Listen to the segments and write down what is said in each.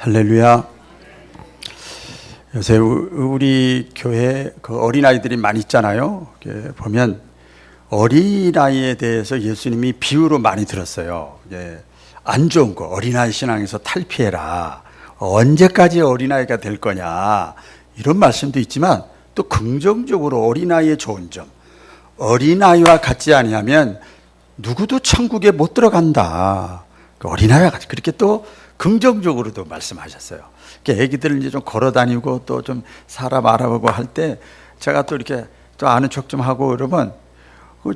할렐루야. 요새 우리 교회 그 어린아이들이 많이 있잖아요. 보면 어린아이에 대해서 예수님이 비유로 많이 들었어요. 안 좋은 거, 어린아이 신앙에서 탈피해라. 언제까지 어린아이가 될 거냐. 이런 말씀도 있지만 또 긍정적으로 어린아이의 좋은 점. 어린아이와 같지 아니하면 누구도 천국에 못 들어간다. 어린아이와 같이 그렇게 또 긍정적으로도 말씀하셨어요. 애기들 이제 좀 걸어 다니고 또 좀 사람 알아보고 할 때 제가 또 이렇게 또 아는 척 좀 하고 그러면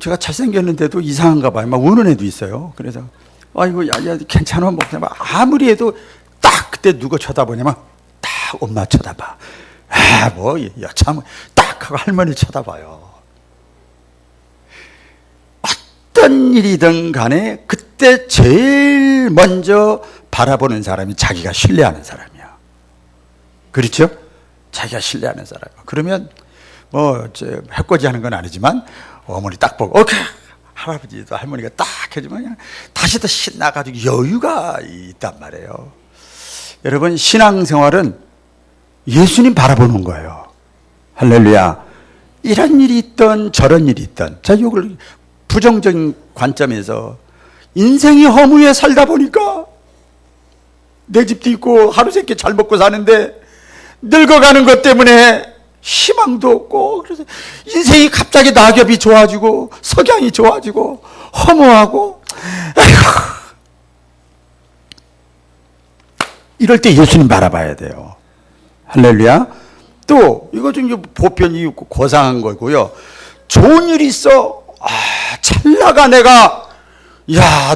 제가 잘생겼는데도 이상한가 봐요. 막 우는 애도 있어요. 그래서 아이고 야 괜찮아 뭐 그냥 아무리 해도 딱 그때 누가 쳐다보냐면 딱 엄마 쳐다봐. 뭐 여참 딱 하고 할머니 쳐다봐요. 어떤 일이든 간에 그때 제일 먼저 바라보는 사람이 자기가 신뢰하는 사람이야. 그렇죠? 자기가 신뢰하는 사람. 그러면 해코지 하는 건 아니지만 어머니 딱 보고 오케이 할아버지도 할머니가 딱 해주면 그냥 다시 더 신나가지고 여유가 있단 말이에요. 여러분 신앙생활은 예수님 바라보는 거예요. 할렐루야. 이런 일이 있던 저런 일이 있던 자 이걸 부정적인 관점에서 인생이 허무에 살다 보니까 내 집도 있고 하루 세끼 잘 먹고 사는데 늙어가는 것 때문에 희망도 없고 그래서 인생이 갑자기 낙엽이 좋아지고 석양이 좋아지고 허무하고 아이고 이럴 때 예수님 바라봐야 돼요. 할렐루야. 또 이거 좀 보편이 고상한 거고요. 좋은 일이 있어. 찰나가 내가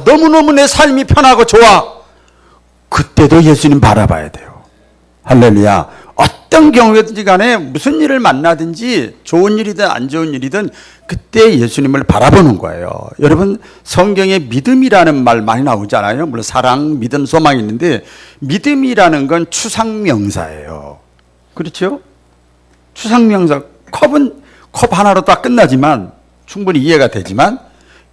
너무너무 내 삶이 편하고 좋아. 그때도 예수님 바라봐야 돼요. 할렐루야. 어떤 경우든지 간에 무슨 일을 만나든지 좋은 일이든 안 좋은 일이든 그때 예수님을 바라보는 거예요. 여러분 성경에 믿음이라는 말 많이 나오잖아요. 물론 사랑, 믿음, 소망이 있는데 믿음이라는 건 추상명사예요. 그렇죠? 추상명사. 컵은 컵 하나로 다 끝나지만 충분히 이해가 되지만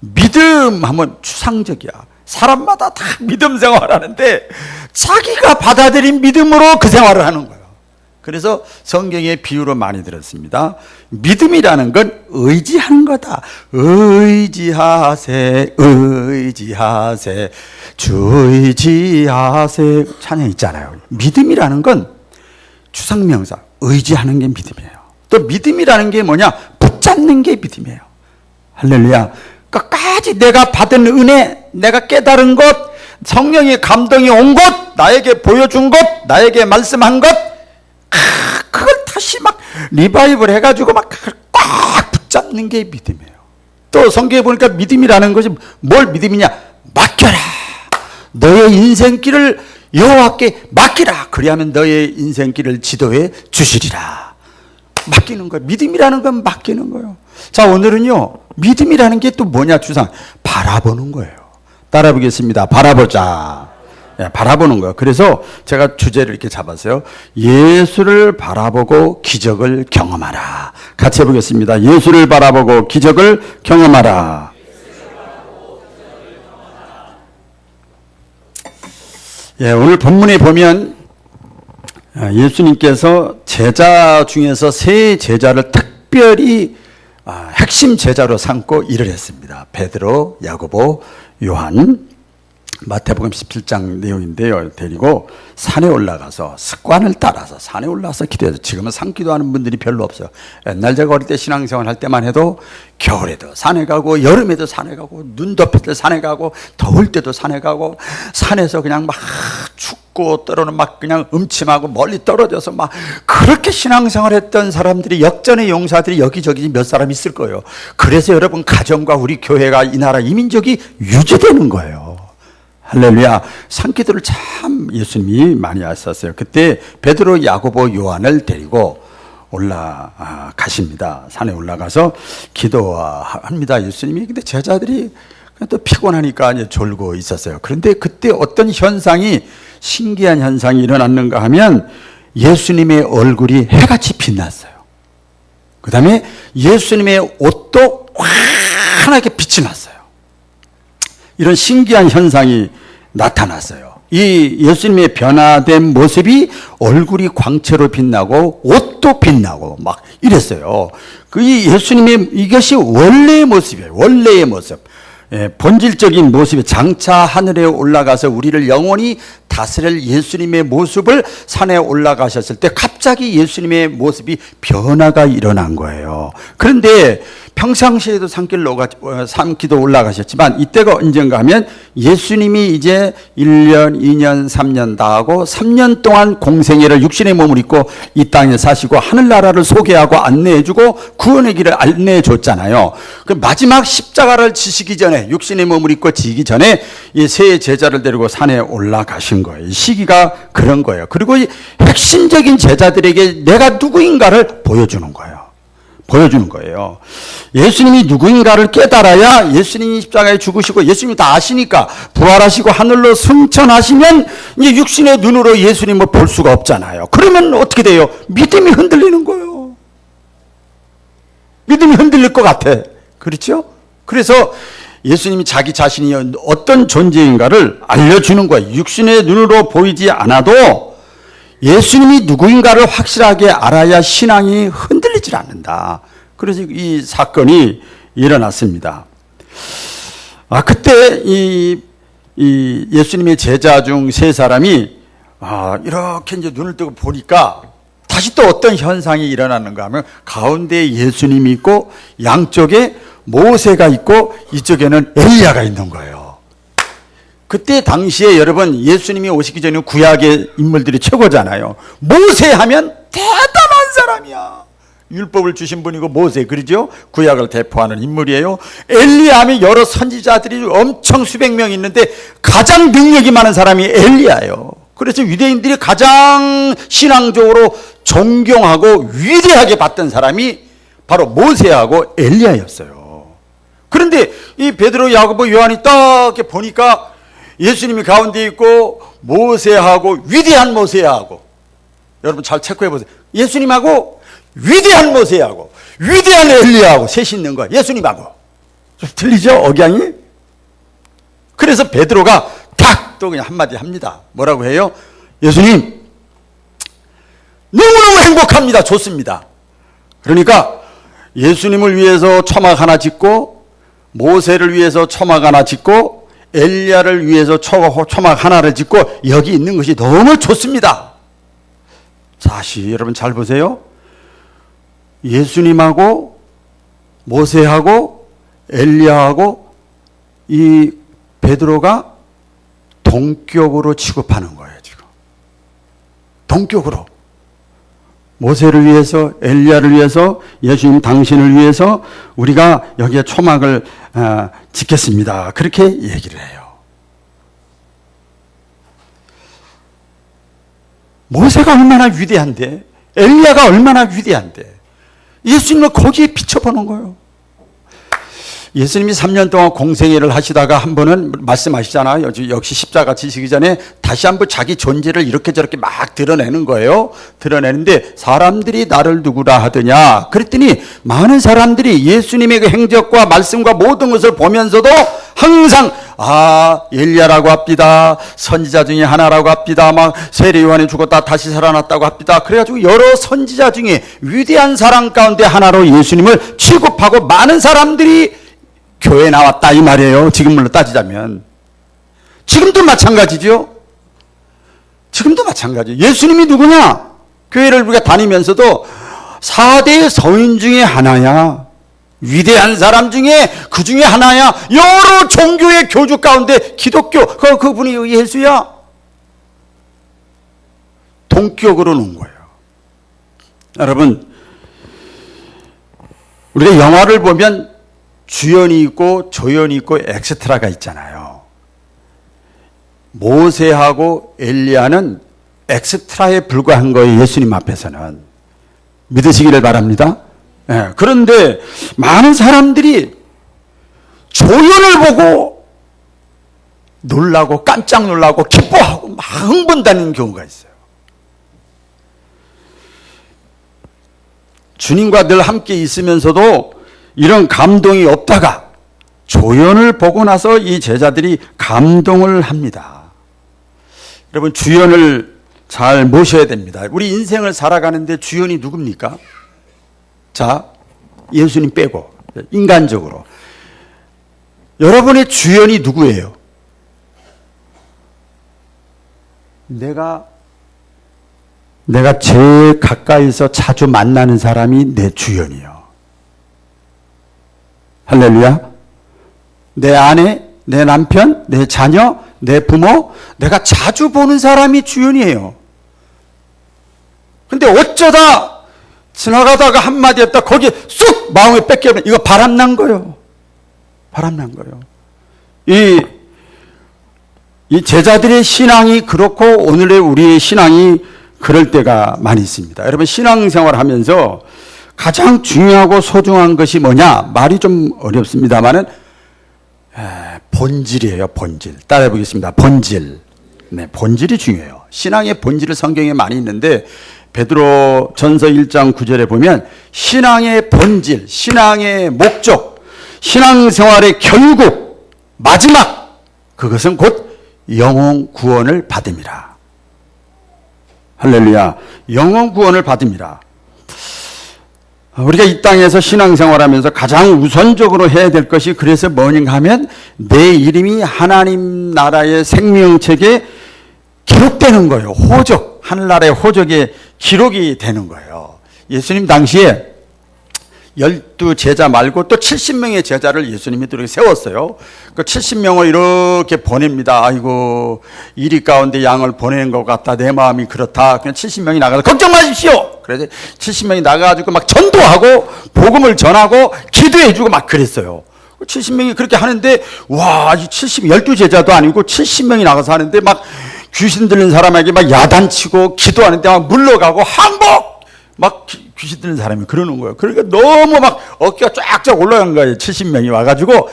믿음 하면 추상적이야. 사람마다 다 믿음 생활하는데 자기가 받아들인 믿음으로 그 생활을 하는 거예요. 그래서 성경에 비유로 많이 들었습니다. 믿음이라는 건 의지하는 거다. 의지하세 의지하세 주 의지하세 찬양 있잖아요. 믿음이라는 건 추상명사 의지하는 게 믿음이에요. 또 믿음이라는 게 뭐냐? 붙잡는 게 믿음이에요. 할렐루야. 끝까지 내가 받은 은혜, 내가 깨달은 것, 성령의 감동이 온 것, 나에게 보여준 것, 나에게 말씀한 것, 그걸 다시 막 리바이벌 해가지고 막 꽉 붙잡는 게 믿음이에요. 또 성경에 보니까 믿음이라는 것이 뭘 믿음이냐? 맡겨라. 너의 인생길을 여호와께 맡기라. 그리하면 너의 인생길을 지도해 주시리라. 맡기는 거예요. 믿음이라는 건 맡기는 거예요. 자, 오늘은요, 믿음이라는 게 또 뭐냐, 추상? 바라보는 거예요. 따라 보겠습니다. 바라보자. 바라보는 거예요. 그래서 제가 주제를 이렇게 잡았어요. 예수를 바라보고 기적을 경험하라. 같이 해보겠습니다. 예수를 바라보고 기적을 경험하라. 오늘 본문에 보면 예수님께서 제자 중에서 세 제자를 특별히 핵심 제자로 삼고 일을 했습니다. 베드로, 야고보, 요한. 마태복음 17장 내용인데요. 데리고 산에 올라가서 습관을 따라서 산에 올라가서 기도해서 지금은 산기도하는 분들이 별로 없어요. 옛날 제가 어릴 때 신앙생활 할 때만 해도 겨울에도 산에 가고 여름에도 산에 가고 눈 덮일 때 산에 가고 더울 때도 산에 가고 산에서 그냥 막 춥고 때로는 막 그냥 음침하고 멀리 떨어져서 막 그렇게 신앙생활 했던 사람들이 역전의 용사들이 여기저기 몇 사람 있을 거예요. 그래서 여러분 가정과 우리 교회가 이 나라 이민족이 유지되는 거예요. 할렐루야. 산기도를 참 예수님이 많이 하셨어요. 그때 베드로, 야고보, 요한을 데리고 올라가십니다. 산에 올라가서 기도합니다. 예수님이. 근데 제자들이 또 피곤하니까 이제 졸고 있었어요. 그런데 그때 어떤 현상이, 신기한 현상이 일어났는가 하면 예수님의 얼굴이 해같이 빛났어요. 그 다음에 예수님의 옷도 환하게 빛이 났어요. 이런 신기한 현상이 나타났어요. 이 예수님의 변화된 모습이 얼굴이 광채로 빛나고 옷도 빛나고 막 이랬어요. 이 예수님의 이것이 원래의 모습이에요. 원래의 모습. 본질적인 모습이 장차 하늘에 올라가서 우리를 영원히 다스릴 예수님의 모습을 산에 올라가셨을 때 갑자기 예수님의 모습이 변화가 일어난 거예요. 그런데 평상시에도 산기도 올라가셨지만 이때가 언젠가 하면 예수님이 이제 1년, 2년, 3년 다 하고 3년 동안 공생애를 육신의 몸을 입고 이 땅에 사시고 하늘나라를 소개하고 안내해주고 구원의 길을 안내해줬잖아요. 그 마지막 십자가를 지시기 전에 육신의 몸을 입고 지기 전에 이 세 제자를 데리고 산에 올라가신 거예요. 이 시기가 그런 거예요. 그리고 이 핵심적인 제자들에게 내가 누구인가를 보여주는 거예요. 보여주는 거예요. 예수님이 누구인가를 깨달아야 예수님이 십자가에 죽으시고 예수님이 다 아시니까 부활하시고 하늘로 승천하시면 이제 육신의 눈으로 예수님을 볼 수가 없잖아요. 그러면 어떻게 돼요? 믿음이 흔들리는 거예요. 믿음이 흔들릴 것 같아. 그렇죠? 그래서 예수님이 자기 자신이 어떤 존재인가를 알려주는 거예요. 육신의 눈으로 보이지 않아도 예수님이 누구인가를 확실하게 알아야 신앙이 흔들리질 않는다. 그래서 이 사건이 일어났습니다. 그때 이 예수님의 제자 중 세 사람이 이렇게 이제 눈을 뜨고 보니까 다시 또 어떤 현상이 일어나는가 하면 가운데 예수님이 있고 양쪽에 모세가 있고 이쪽에는 엘리야가 있는 거예요. 그때 당시에 여러분 예수님이 오시기 전에 구약의 인물들이 최고잖아요. 모세 하면 대단한 사람이야. 율법을 주신 분이고 모세, 그러죠? 구약을 대표하는 인물이에요. 엘리야 하면 여러 선지자들이 엄청 수백 명 있는데 가장 능력이 많은 사람이 엘리야예요. 그래서 유대인들이 가장 신앙적으로 존경하고 위대하게 봤던 사람이 바로 모세하고 엘리야였어요. 그런데 이 베드로, 야고보, 요한이 딱 이렇게 보니까 예수님이 가운데 있고 모세하고 위대한 모세하고, 여러분 잘 체크해 보세요. 예수님하고 위대한 모세하고 위대한 엘리야하고 셋이 있는 거야. 예수님하고. 좀 틀리죠? 억양이? 그래서 베드로가 탁 또 그냥 한마디 합니다. 뭐라고 해요? 예수님, 너무너무 행복합니다. 좋습니다. 그러니까 예수님을 위해서 초막 하나 짓고 모세를 위해서 초막 하나 짓고 엘리야를 위해서 초막 하나를 짓고 여기 있는 것이 너무 좋습니다. 다시 여러분 잘 보세요. 예수님하고 모세하고 엘리야하고 이 베드로가 동격으로 취급하는 거예요. 지금 동격으로 모세를 위해서, 엘리야를 위해서, 예수님 당신을 위해서 우리가 여기에 초막을 짓겠습니다. 그렇게 얘기를 해요. 모세가 얼마나 위대한데, 엘리야가 얼마나 위대한데 예수님을 거기에 비춰보는 거예요. 예수님이 3년 동안 공생애를 하시다가 한 번은 말씀하시잖아요. 역시 십자가 지시기 전에 다시 한번 자기 존재를 이렇게 저렇게 막 드러내는 거예요. 드러내는데 사람들이 나를 누구라 하더냐 그랬더니 많은 사람들이 예수님의 그 행적과 말씀과 모든 것을 보면서도 항상 엘리야라고 합니다. 선지자 중에 하나라고 합니다. 막 세례 요한이 죽었다 다시 살아났다고 합니다. 그래가지고 여러 선지자 중에 위대한 사람 가운데 하나로 예수님을 취급하고 많은 사람들이 교회에 나왔다 이 말이에요. 지금으로 따지자면. 지금도 마찬가지죠. 지금도 마찬가지. 예수님이 누구냐? 교회를 우리가 다니면서도 4대 서인 중에 하나야. 위대한 사람 중에 그 중에 하나야. 여러 종교의 교주 가운데 기독교 그분이 예수야. 동격으로 놓은 거예요. 여러분, 우리가 영화를 보면 주연이 있고 조연이 있고 엑스트라가 있잖아요. 모세하고 엘리야는 엑스트라에 불과한 거예요. 예수님 앞에서는. 믿으시기를 바랍니다. 그런데 많은 사람들이 조연을 보고 놀라고 깜짝 놀라고 기뻐하고 막 흥분다는 경우가 있어요. 주님과 늘 함께 있으면서도 이런 감동이 없다가 조연을 보고 나서 이 제자들이 감동을 합니다. 여러분, 주연을 잘 모셔야 됩니다. 우리 인생을 살아가는데 주연이 누굽니까? 자, 예수님 빼고 인간적으로 여러분의 주연이 누구예요? 내가 제일 가까이서 자주 만나는 사람이 내 주연이요. 할렐루야. 내 아내, 내 남편, 내 자녀, 내 부모, 내가 자주 보는 사람이 주연이에요. 근데 어쩌다 지나가다가 한마디 했다 거기에 쑥 마음에 뺏겨버려. 이거 바람난 거예요. 바람난 거예요. 이 제자들의 신앙이 그렇고 오늘의 우리의 신앙이 그럴 때가 많이 있습니다. 여러분, 신앙생활 하면서 가장 중요하고 소중한 것이 뭐냐? 말이 좀 어렵습니다만은 본질이에요. 본질. 따라해 보겠습니다. 본질. 네, 본질이 중요해요. 신앙의 본질을 성경에 많이 있는데 베드로 전서 1장 9절에 보면 신앙의 본질, 신앙의 목적, 신앙생활의 결국, 마지막, 그것은 곧 영혼 구원을 받음이라. 할렐루야. 영혼 구원을 받음이라. 우리가 이 땅에서 신앙생활하면서 가장 우선적으로 해야 될 것이 그래서 뭐냐 하면 내 이름이 하나님 나라의 생명책에 기록되는 거예요. 호적, 하늘나라의 호적에 기록이 되는 거예요. 예수님 당시에 12제자 말고 또 70명의 제자를 예수님이 이렇게 세웠어요. 그 70명을 이렇게 보냅니다. 아이고, 이리 가운데 양을 보내는 것 같다. 내 마음이 그렇다. 그냥 70명이 나가서 걱정 마십시오. 그래서 70명이 나가가지고 막 전도하고 복음을 전하고 기도해주고 막 그랬어요. 70명이 그렇게 하는데, 와, 이 12제자도 아니고 70명이 나가서 하는데 막 귀신 들린 사람에게 막 야단치고 기도하는데 막 물러가고 항복! 막 귀신 들린 사람이 그러는 거예요. 그러니까 너무 막 어깨가 쫙쫙 올라간 거예요. 70명이 와가지고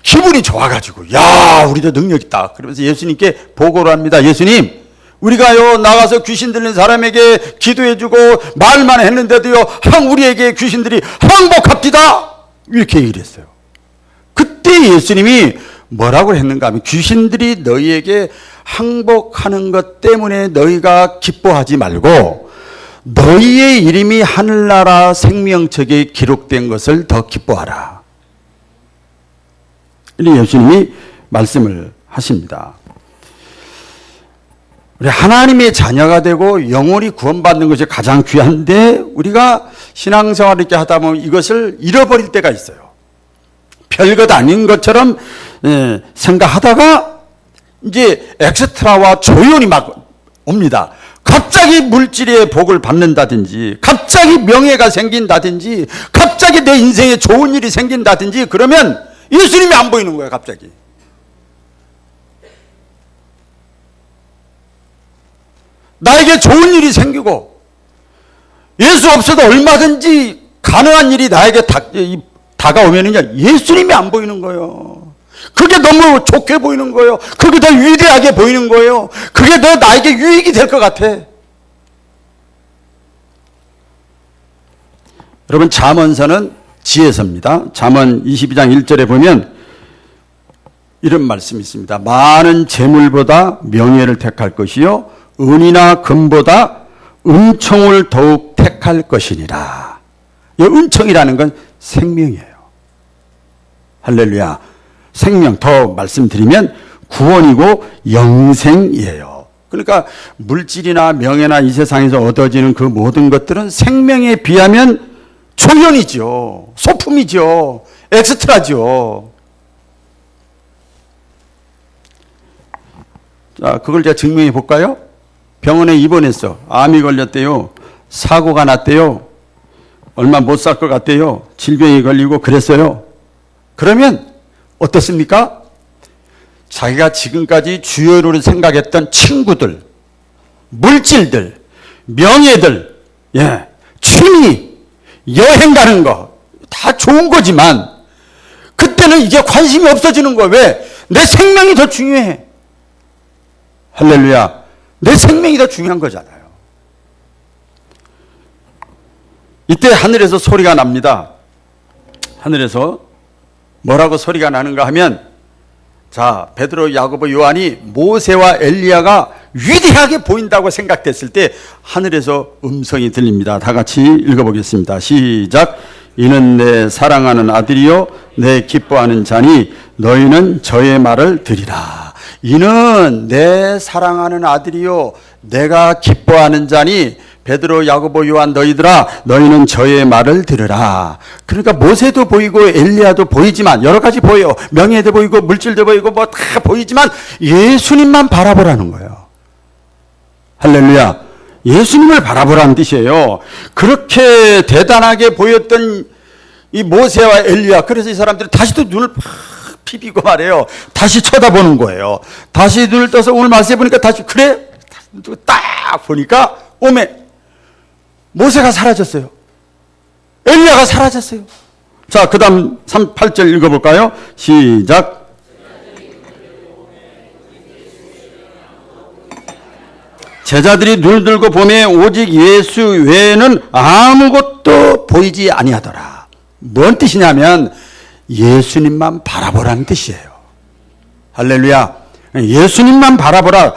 기분이 좋아가지고 야, 우리도 능력 있다. 그러면서 예수님께 보고를 합니다. 예수님, 우리가요 나가서 귀신 들린 사람에게 기도해주고 말만 했는데도요 우리에게 귀신들이 항복합디다. 이렇게 얘기를 했어요. 그때 예수님이 뭐라고 했는가 하면 귀신들이 너희에게 항복하는 것 때문에 너희가 기뻐하지 말고 너희의 이름이 하늘나라 생명책에 기록된 것을 더 기뻐하라. 이렇게 예수님이 말씀을 하십니다. 우리 하나님의 자녀가 되고 영혼이 구원받는 것이 가장 귀한데 우리가 신앙생활을 이렇게 하다 보면 이것을 잃어버릴 때가 있어요. 별것 아닌 것처럼 생각하다가 이제 엑스트라와 조연이 막 옵니다. 갑자기 물질의 복을 받는다든지 갑자기 명예가 생긴다든지 갑자기 내 인생에 좋은 일이 생긴다든지 그러면 예수님이 안 보이는 거예요. 갑자기. 나에게 좋은 일이 생기고 예수 없어도 얼마든지 가능한 일이 나에게 다가오면은요 예수님이 안 보이는 거예요. 그게 너무 좋게 보이는 거예요. 그게 더 위대하게 보이는 거예요. 그게 더 나에게 유익이 될 것 같아. 여러분, 잠언서는 지혜서입니다. 잠언 22장 1절에 보면 이런 말씀이 있습니다. 많은 재물보다 명예를 택할 것이요 은이나 금보다 은총을 더욱 택할 것이니라. 이 은총이라는 건 생명이에요. 할렐루야. 생명, 더 말씀드리면 구원이고 영생이에요. 그러니까 물질이나 명예나 이 세상에서 얻어지는 그 모든 것들은 생명에 비하면 조연이죠. 소품이죠. 엑스트라죠. 자, 그걸 제가 증명해 볼까요? 병원에 입원했어. 암이 걸렸대요. 사고가 났대요. 얼마 못 살 것 같대요. 질병이 걸리고 그랬어요. 그러면 어떻습니까? 자기가 지금까지 주요로 생각했던 친구들, 물질들, 명예들, 취미, 여행 가는 거 다 좋은 거지만 그때는 이게 관심이 없어지는 거야. 왜? 내 생명이 더 중요해. 할렐루야. 내 생명이 더 중요한 거잖아요. 이때 하늘에서 소리가 납니다. 하늘에서 뭐라고 소리가 나는가 하면 자, 베드로, 야고보, 요한이 모세와 엘리야가 위대하게 보인다고 생각됐을 때 하늘에서 음성이 들립니다. 다 같이 읽어보겠습니다. 시작. 이는 내 사랑하는 아들이요 내 기뻐하는 자니 너희는 저의 말을 들으라. 이는 내 사랑하는 아들이요 내가 기뻐하는 자니 베드로, 야고보, 요한 너희들아 너희는 저의 말을 들으라. 그러니까 모세도 보이고 엘리야도 보이지만 여러 가지 보여요. 명예도 보이고 물질도 보이고 뭐 다 보이지만 예수님만 바라보라는 거예요. 할렐루야. 예수님을 바라보라는 뜻이에요. 그렇게 대단하게 보였던 이 모세와 엘리야, 그래서 이 사람들이 다시 또 눈을 팍 비비고 말해요. 다시 쳐다보는 거예요. 다시 눈을 떠서 오늘 말씀해 보니까 다시 그래? 딱 보니까 오메 모세가 사라졌어요. 엘리야가 사라졌어요. 자, 그 다음 8절 읽어볼까요? 시작. 제자들이 눈을 들고 보매 오직 예수 외에는 아무것도 보이지 아니하더라. 뭔 뜻이냐면 예수님만 바라보라는 뜻이에요. 할렐루야. 예수님만 바라보라.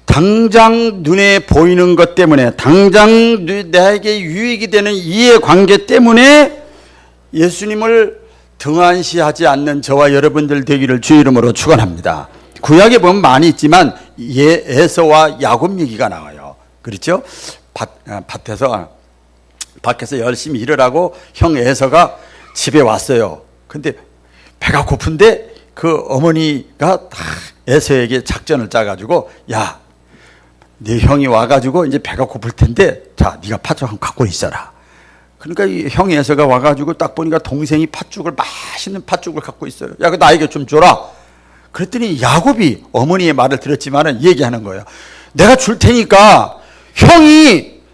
당장 눈에 보이는 것 때문에, 당장 나에게 유익이 되는 이해관계 때문에 예수님을 등한시하지 않는 저와 여러분들 되기를 주 이름으로 축원합니다. 구약에 보면 많이 있지만 에서와 야곱 얘기가 나와요. 그렇죠? 밖에서 열심히 일을 하고 형 에서가 집에 왔어요. 근데 배가 고픈데 그 어머니가 에서에게 작전을 짜가지고 야, 네 형이 와가지고 이제 배가 고플 텐데 자, 네가 팥죽 한번 갖고 있어라. 그러니까 이 형 에서가 와가지고 딱 보니까 동생이 맛있는 팥죽을 갖고 있어요. 야, 그 나에게 좀 줘라. 그랬더니 야곱이 어머니의 말을 들었지만은 얘기하는 거예요. 내가 줄 테니까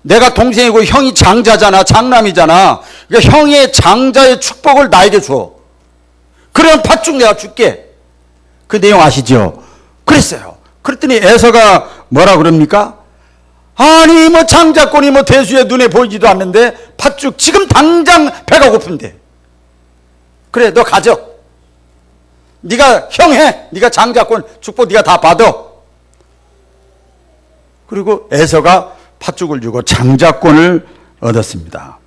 내가 동생이고 형이 장자잖아, 장남이잖아. 그러니까 형의 장자의 축복을 나에게 줘. 그러면 팥죽 내가 줄게. 그 내용 아시죠? 그랬어요. 그랬더니 에서가 뭐라 그럽니까? 아니 뭐 장자권이 뭐 대수의 눈에 보이지도 않는데 팥죽 지금 당장 배가 고픈데. 그래 너 가져. 네가 형 해. 네가 장자권 축복 네가 다 받아. 그리고 에서가 팥죽을 주고 장자권을 얻었습니다.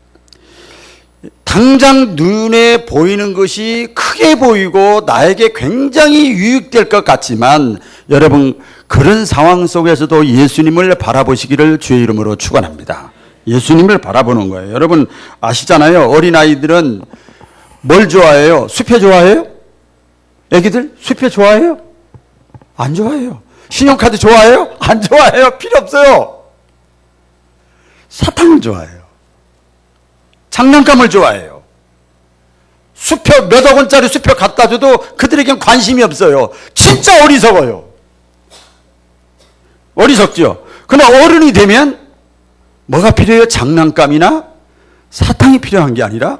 당장 눈에 보이는 것이 크게 보이고 나에게 굉장히 유익될 것 같지만 여러분 그런 상황 속에서도 예수님을 바라보시기를 주의 이름으로 축원합니다. 예수님을 바라보는 거예요. 여러분 아시잖아요. 어린아이들은 뭘 좋아해요? 수표 좋아해요? 애기들 수표 좋아해요? 안 좋아해요. 신용카드 좋아해요? 안 좋아해요. 필요 없어요. 사탕을 좋아해요. 장난감을 좋아해요. 수표 몇억 원짜리 수표 갖다 줘도 그들에겐 관심이 없어요. 진짜 어리석어요. 어리석죠. 그러나 어른이 되면 뭐가 필요해요? 장난감이나 사탕이 필요한 게 아니라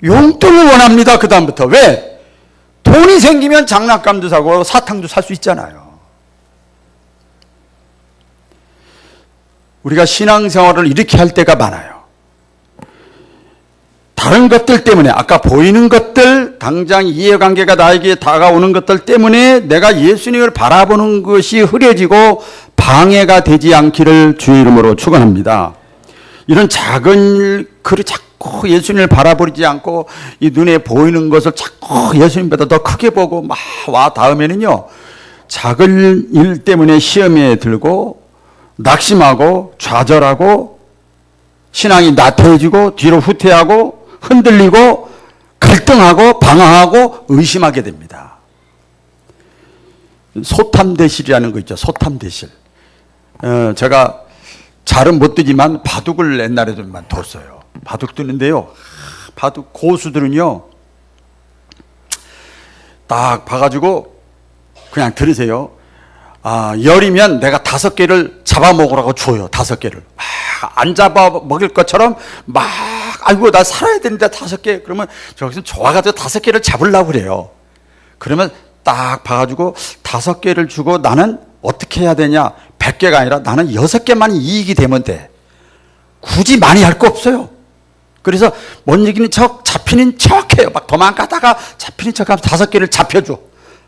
용돈을 원합니다. 그 다음부터. 왜? 돈이 생기면 장난감도 사고 사탕도 살 수 있잖아요. 우리가 신앙생활을 이렇게 할 때가 많아요. 다른 것들 때문에 아까 보이는 것들 당장 이해관계가 나에게 다가오는 것들 때문에 내가 예수님을 바라보는 것이 흐려지고 방해가 되지 않기를 주의 이름으로 축원합니다. 이런 작은 글을 자꾸 예수님을 바라보지 않고 이 눈에 보이는 것을 자꾸 예수님보다 더 크게 보고 막 와 닿으면은요 작은 일 때문에 시험에 들고 낙심하고 좌절하고 신앙이 나태해지고 뒤로 후퇴하고 흔들리고 갈등하고 방황하고 의심하게 됩니다. 소탐대실이라는 거 있죠. 소탐대실. 제가 잘은 못 뜨지만 바둑을 옛날에도만 뒀어요. 바둑 두는데요. 바둑 고수들은요. 딱 봐가지고 그냥 들으세요. 열이면 내가 5개를 잡아먹으라고 줘요. 5개를. 안 잡아먹을 것처럼 아이고 나 살아야 되는데 5개. 그러면 저기서 좋아가지고 5개를 잡으려고 그래요. 그러면 딱 봐가지고 5개를 주고 나는 어떻게 해야 되냐. 100개가 아니라 나는 6개만 이익이 되면 돼. 굳이 많이 할 거 없어요. 그래서 못 이기는 척 잡히는 척해요. 막 도망가다가 잡히는 척하면 5개를 잡혀줘.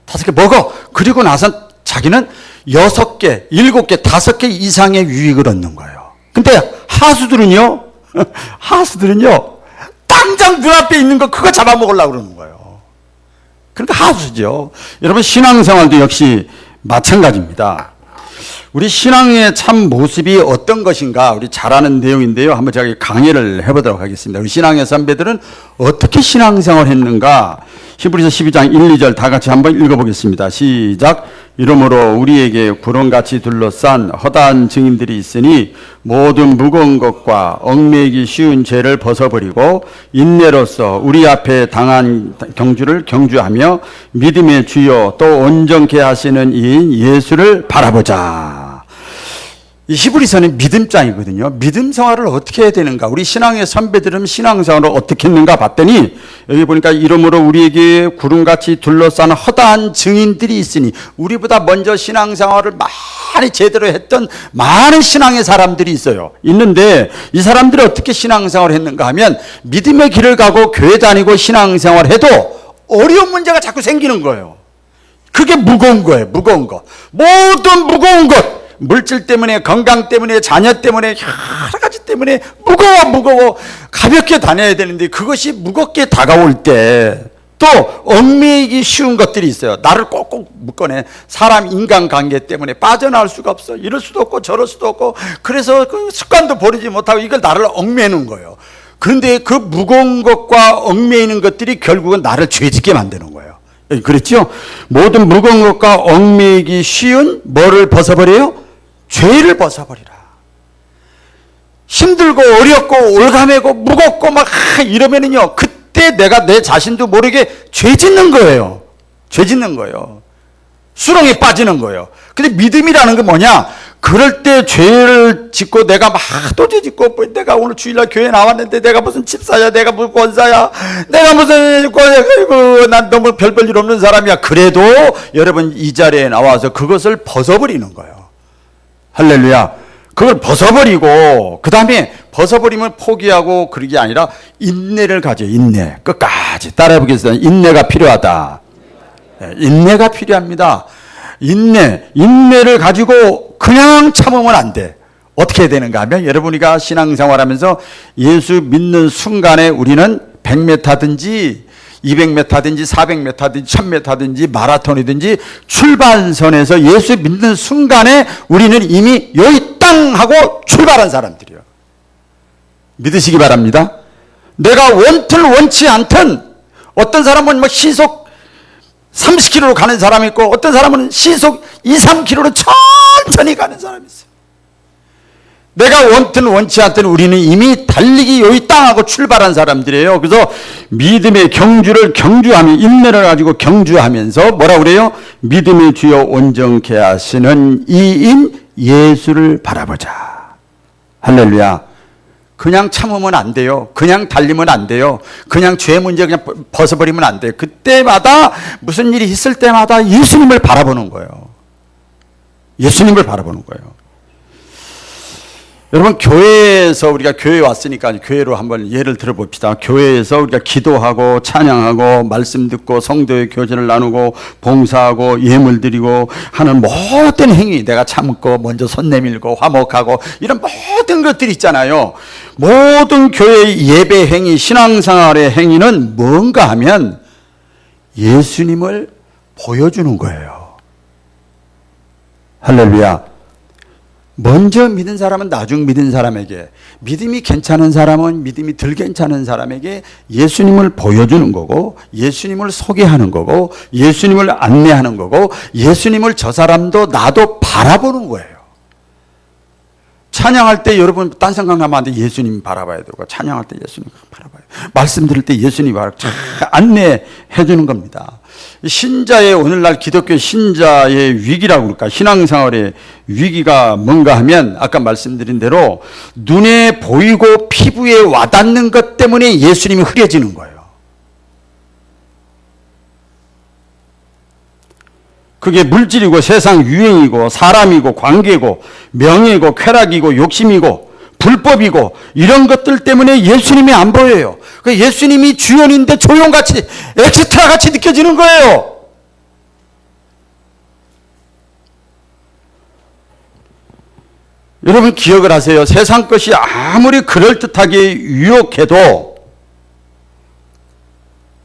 5개 먹어. 그리고 나서 자기는 6개, 7개, 5개 이상의 유익을 얻는 거예요. 근데 하수들은요, 하수들은요, 당장 눈앞에 있는 거 그거 잡아먹으려고 그러는 거예요. 그러니까 하수죠. 여러분, 신앙생활도 역시 마찬가지입니다. 우리 신앙의 참 모습이 어떤 것인가 우리 잘 아는 내용인데요. 한번 제가 강의를 해보도록 하겠습니다. 우리 신앙의 선배들은 어떻게 신앙생활을 했는가. 히브리서 12장 1, 2절 다 같이 한번 읽어보겠습니다. 시작. 이러므로 우리에게 구름같이 둘러싼 허다한 증인들이 있으니 모든 무거운 것과 얽매이기 쉬운 죄를 벗어버리고 인내로서 우리 앞에 당한 경주를 경주하며 믿음의 주요 또 온전케 하시는 이인 예수를 바라보자. 이 히브리서는 믿음장이거든요. 믿음 생활을 어떻게 해야 되는가? 우리 신앙의 선배들은 신앙생활을 어떻게 했는가 봤더니 여기 보니까 이러므로 우리에게 구름같이 둘러싼 허다한 증인들이 있으니 우리보다 먼저 신앙생활을 많이 제대로 했던 많은 신앙의 사람들이 있어요. 있는데 이 사람들이 어떻게 신앙생활을 했는가 하면 믿음의 길을 가고 교회 다니고 신앙생활을 해도 어려운 문제가 자꾸 생기는 거예요. 그게 무거운 거예요. 무거운 거. 모든 무거운 것. 물질 때문에, 건강 때문에, 자녀 때문에, 여러 가지 때문에 무거워 가볍게 다녀야 되는데 그것이 무겁게 다가올 때 또 얽매이기 쉬운 것들이 있어요. 나를 꼭꼭 묶어내. 사람 인간관계 때문에 빠져나올 수가 없어. 이럴 수도 없고 저럴 수도 없고 그래서 그 습관도 버리지 못하고 이걸 나를 얽매는 거예요. 그런데 그 무거운 것과 얽매이는 것들이 결국은 나를 죄짓게 만드는 거예요. 그렇죠? 모든 무거운 것과 얽매이기 쉬운 뭐를 벗어버려요? 죄를 벗어버리라. 힘들고 어렵고 올가매고 무겁고 막 이러면은요, 그때 내가 내 자신도 모르게 죄 짓는 거예요. 죄 짓는 거예요. 수렁에 빠지는 거예요. 근데 믿음이라는 게 뭐냐? 그럴 때 죄를 짓고 내가 막 또 죄 짓고 내가 오늘 주일날 교회 나왔는데 내가 무슨 집사야, 내가 무슨 권사야, 내가 무슨 난 너무 별볼 일 없는 사람이야. 그래도 여러분 이 자리에 나와서 그것을 벗어버리는 거예요. 할렐루야. 그걸 벗어버리고 그 다음에 벗어버리면 포기하고 그런 게 아니라 인내를 가져. 인내. 끝까지 따라해보겠습니다. 인내가 필요하다. 인내가 필요합니다. 인내를 가지고 그냥 참으면 안 돼. 어떻게 해야 되는가 하면 여러분이가 신앙생활하면서 예수 믿는 순간에 우리는 100m든지 200m든지 400m든지 1000m든지 마라톤이든지 출발선에서 예수 믿는 순간에 우리는 이미 여기 땅 하고 출발한 사람들이에요. 믿으시기 바랍니다. 내가 원틀 원치 않든 어떤 사람은 뭐 시속 30km로 가는 사람이 있고 어떤 사람은 시속 2, 3km로 천천히 가는 사람이 있어요. 내가 원튼 원치 않든 우리는 이미 달리기 여기 땅하고 출발한 사람들이에요. 그래서 믿음의 경주를 경주하며 인내를 가지고 경주하면서 뭐라 그래요? 믿음의 주여 온전케 하시는 이인 예수를 바라보자. 할렐루야. 그냥 참으면 안 돼요. 그냥 달리면 안 돼요. 그냥 죄 문제 그냥 벗어버리면 안 돼요. 그때마다 무슨 일이 있을 때마다 예수님을 바라보는 거예요. 예수님을 바라보는 거예요. 여러분, 교회에서 우리가 교회에 왔으니까 교회로 한번 예를 들어봅시다. 교회에서 우리가 기도하고 찬양하고 말씀 듣고 성도의 교제를 나누고 봉사하고 예물 드리고 하는 모든 행위, 내가 참고 먼저 손 내밀고 화목하고 이런 모든 것들이 있잖아요. 모든 교회의 예배 행위, 신앙생활의 행위는 뭔가 하면 예수님을 보여주는 거예요. 할렐루야. 먼저 믿은 사람은 나중 믿은 사람에게, 믿음이 괜찮은 사람은 믿음이 덜 괜찮은 사람에게 예수님을 보여주는 거고, 예수님을 소개하는 거고, 예수님을 안내하는 거고, 예수님을 저 사람도 나도 바라보는 거예요. 찬양할 때 여러분 딴 생각하면 안 돼. 예수님 바라봐야 되고, 찬양할 때 예수님 바라봐야 돼요. 말씀 들을 때 예수님 안내해 주는 겁니다. 신자의, 오늘날 기독교 신자의 위기라고 그럴까? 신앙생활의 위기가 뭔가 하면 아까 말씀드린 대로 눈에 보이고 피부에 와닿는 것 때문에 예수님이 흐려지는 거예요. 그게 물질이고 세상 유행이고 사람이고 관계고 명예고 쾌락이고 욕심이고 불법이고 이런 것들 때문에 예수님이 안 보여요. 그 예수님이 주연인데 조용같이 엑스트라같이 느껴지는 거예요. 여러분 기억을 하세요. 세상 것이 아무리 그럴듯하게 유혹해도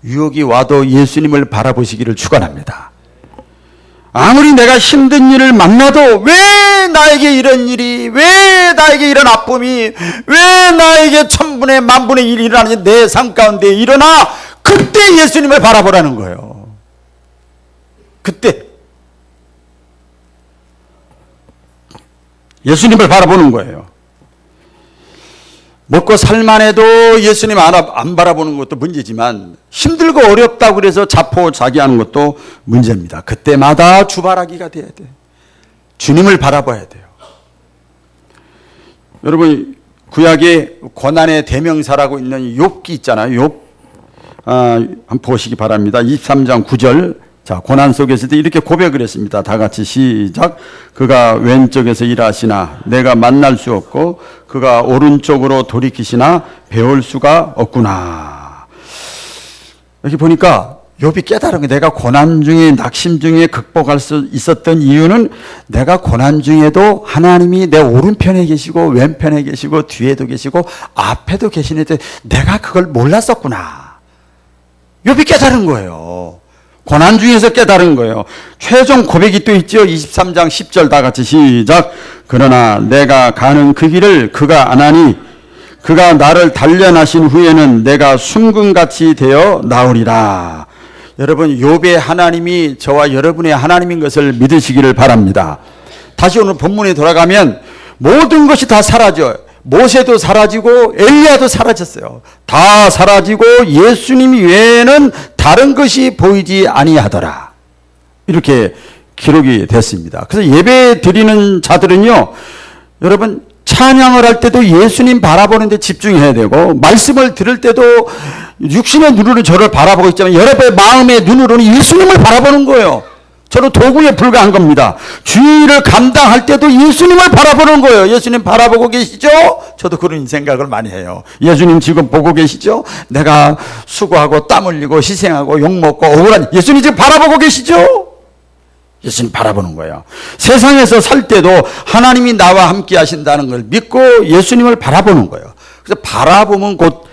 유혹이 와도 예수님을 바라보시기를 축원합니다. 아무리 내가 힘든 일을 만나도 왜 나에게 이런 일이, 왜 나에게 이런 아픔이, 왜 나에게 천분의 만분의 일이 일어나는지 내 삶 가운데 일어나, 그때 예수님을 바라보라는 거예요. 그때 예수님을 바라보는 거예요. 먹고 살만 해도 예수님 안 바라보는 것도 문제지만 힘들고 어렵다고 그래서 자포자기하는 것도 문제입니다. 그때마다 주바라기가 돼야 돼요. 주님을 바라봐야 돼요. 여러분 구약의 고난의 대명사라고 있는 욥기 있잖아요. 욥 한번 보시기 바랍니다. 23장 9절. 자, 고난 속에서도 이렇게 고백을 했습니다. 다 같이 시작. 그가 왼쪽에서 일하시나 내가 만날 수 없고 그가 오른쪽으로 돌이키시나 배울 수가 없구나. 여기 보니까 욥이 깨달은 게 내가 고난 중에 낙심 중에 극복할 수 있었던 이유는 내가 고난 중에도 하나님이 내 오른편에 계시고 왼편에 계시고 뒤에도 계시고 앞에도 계시는데 내가 그걸 몰랐었구나. 욥이 깨달은 거예요. 고난 중에서 깨달은 거예요. 최종 고백이 또 있죠. 23장 10절 다 같이 시작. 그러나 내가 가는 그 길을 그가 안 하니 그가 나를 단련하신 후에는 내가 순금같이 되어 나오리라. 여러분 욥의 하나님이 저와 여러분의 하나님인 것을 믿으시기를 바랍니다. 다시 오늘 본문에 돌아가면 모든 것이 다 사라져요. 모세도 사라지고 엘리야도 사라졌어요. 다 사라지고 예수님 외에는 다른 것이 보이지 아니하더라. 이렇게 기록이 됐습니다. 그래서 예배 드리는 자들은요, 여러분 찬양을 할 때도 예수님 바라보는 데 집중해야 되고 말씀을 들을 때도 육신의 눈으로는 저를 바라보고 있지만 여러분의 마음의 눈으로는 예수님을 바라보는 거예요. 저는 도구에 불과한 겁니다. 주의를 감당할 때도 예수님을 바라보는 거예요. 예수님 바라보고 계시죠? 저도 그런 생각을 많이 해요. 예수님 지금 보고 계시죠? 내가 수고하고 땀 흘리고 희생하고 욕먹고 억울한 예수님 지금 바라보고 계시죠? 예수님 바라보는 거예요. 세상에서 살 때도 하나님이 나와 함께 하신다는 걸 믿고 예수님을 바라보는 거예요. 그래서 바라보면 곧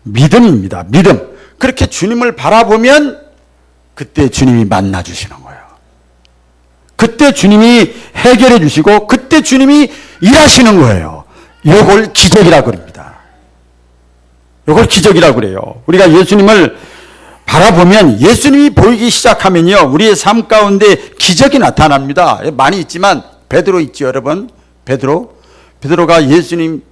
믿음입니다. 믿음. 그렇게 주님을 바라보면 그때 주님이 만나주시는 거예요. 그때 주님이 해결해 주시고 그때 주님이 일하시는 거예요. 이걸 기적이라고 그럽니다. 이걸 기적이라고 그래요. 우리가 예수님을 바라보면 예수님이 보이기 시작하면요 우리의 삶 가운데 기적이 나타납니다. 많이 있지만 베드로 있죠 여러분. 베드로가 예수님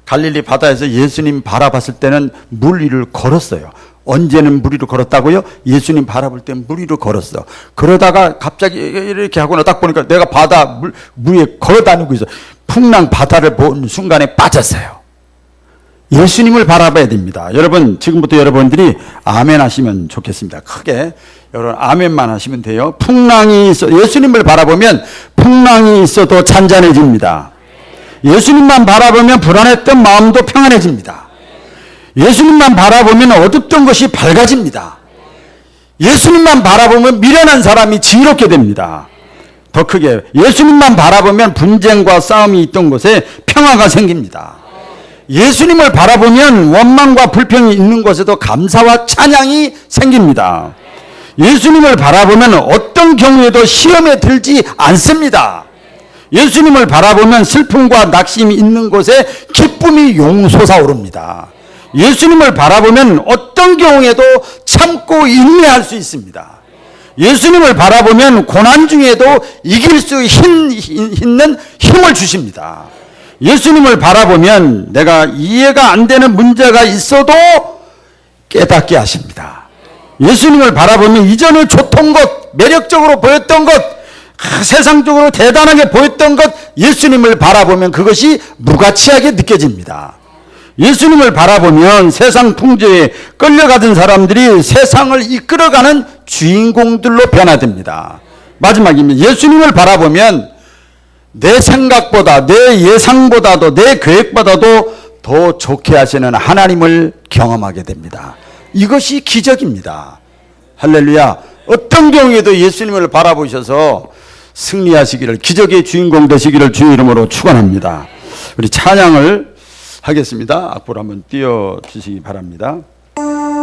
갈릴리 바다에서 예수님 바라봤을 때는 물 위를 걸었어요. 언제는 물 위로 걸었다고요? 예수님 바라볼 때 물 위로 걸었어. 그러다가 갑자기 이렇게 하고 딱 보니까 내가 바다 물 위에 걸어다니고 있어. 풍랑 바다를 본 순간에 빠졌어요. 예수님을 바라봐야 됩니다. 여러분 지금부터 여러분들이 아멘 하시면 좋겠습니다. 크게 여러분 아멘만 하시면 돼요. 풍랑이 있어 예수님을 바라보면 풍랑이 있어도 잔잔해집니다. 예수님만 바라보면 불안했던 마음도 평안해집니다. 예수님만 바라보면 어둡던 것이 밝아집니다. 예수님만 바라보면 미련한 사람이 지혜롭게 됩니다. 더 크게 예수님만 바라보면 분쟁과 싸움이 있던 곳에 평화가 생깁니다. 예수님을 바라보면 원망과 불평이 있는 곳에도 감사와 찬양이 생깁니다. 예수님을 바라보면 어떤 경우에도 시험에 들지 않습니다. 예수님을 바라보면 슬픔과 낙심이 있는 곳에 기쁨이 용솟아오릅니다. 예수님을 바라보면 어떤 경우에도 참고 인내할 수 있습니다. 예수님을 바라보면 고난 중에도 이길 수 있는 힘을 주십니다. 예수님을 바라보면 내가 이해가 안 되는 문제가 있어도 깨닫게 하십니다. 예수님을 바라보면 이전에 좋던 것, 매력적으로 보였던 것, 세상적으로 대단하게 보였던 것, 예수님을 바라보면 그것이 무가치하게 느껴집니다. 예수님을 바라보면 세상 풍조에 끌려가던 사람들이 세상을 이끌어가는 주인공들로 변화됩니다. 마지막입니다. 예수님을 바라보면 내 생각보다 내 예상보다도 내 계획보다도 더 좋게 하시는 하나님을 경험하게 됩니다. 이것이 기적입니다. 할렐루야. 어떤 경우에도 예수님을 바라보셔서 승리하시기를, 기적의 주인공 되시기를 주의 이름으로 축원합니다. 우리 찬양을 하겠습니다. 악보를 한번 띄워주시기 바랍니다.